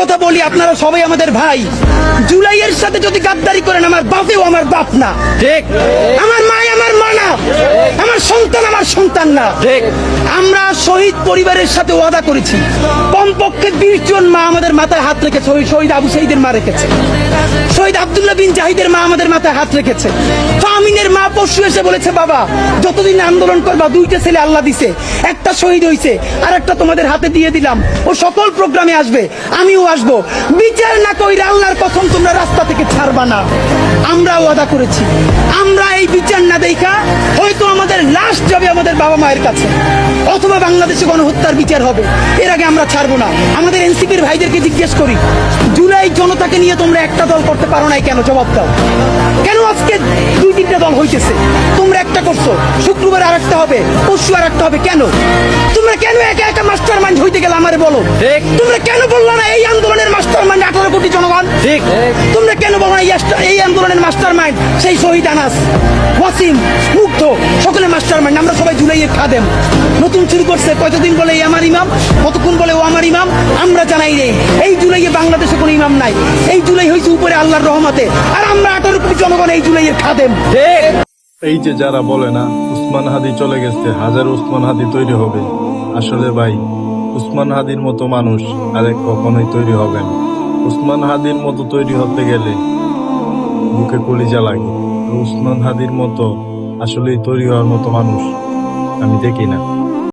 কথা বলি, আপনারা সবাই আমাদের ভাই। জুলাইয়ের সাথে যদি গাদ্দারি করেন, আমার বাপেও আমার বাপ না, ঠিক। আমার মা আমার মা না, আমার সন্তান আমার সন্তান না, ঠিক। আমরা শহীদ পরিবারের সাথে ওয়াদা করেছি, কমপক্ষে 20 জন মা আমাদের মাথায় হাত রেখেছে। শহীদ আবু সাঈদের মা রেখেছে, শহীদ আব্দুল্লাহ বিন জাহিদের মা আমাদের মাথায় হাত রেখেছে। ফামিনের মা পরশু এসে বলেছে, বাবা যতদিন আন্দোলন করবা, 2টা ছেলে আল্লাহ দিছে, একটা শহীদ হইছে আর একটা তোমাদের হাতে দিয়ে দিলাম, ও সকল প্রোগ্রামে আসবে, আমিও আসবো। বিচার না কইরা আল্লাহর কসম তোমরা রাস্তা থেকে ছাড়বা না। আমরা ওয়াদা করেছি, আমরা এই বিচার না দেখা হয়তো আমাদের লাশ যাবে আমাদের বাবা মায়ের কাছে, অথবা বাংলাদেশে গণহত্যার বিচার হবে, এর আগে আমরা ছাড়বো না। আমাদের এনসিপির ভাইদেরকে জিজ্ঞেস করি, জুলাই জনতাকে নিয়ে তোমরা একটা দল করতে পারো নাই কেন? জবাব দাও। কেন আজকে 2-3টা দল হইতেছে? তোমরা একটা করছো, শুক্রবার আর একটা হবে, পরশু আর একটা হবে, কেন? তোমরা কেন একা একা মাস্টার মাইন্ড হইতে গেলে আমারে বলো। ঠিক। তোমরা কেন বললো না এই আন্দোলনের মাস্টার মাইন্ড 18 কোটি জনগণ? ঠিক। তোমরা কেন বলো না এই আন্দোলনের মাস্টার মাইন্ড সেই শহীদ আনাস, ওয়াসিম, মুগ্ধ, সকলে মাস্টার মাইন্ড, আমরা সবাই জুলাইয়ের খাদেম। নতুন শুরু করছে, কতদিন বলে এই আমার ইমাম, কতক্ষণ বলে ও আমার ইমাম, আমরা জানাই নেই। এই জুলাইয়ে বাংলাদেশে কোনো ইমাম নাই, এই জুলাই হয়েছে উপরে আল্লাহর রহমতে, আর আমরা 18 কোটি জনগণ এই জুলাইয়ের খাদেম। ঠিক। এই যে যারা বলে না উসমান হাদি চলে গেছে, হাজার উসমান হাদি তৈরি হবে, আসলে ভাই উসমান হাদির মতো মানুষ আরেক কখনোই তৈরি হবে না। উসমান হাদির মতো তৈরি হতে গেলে বুকে কলিজা লাগে। উসমান হাদির মতো আসলেই তৈরি হওয়ার মতো মানুষ আমি দেখি না।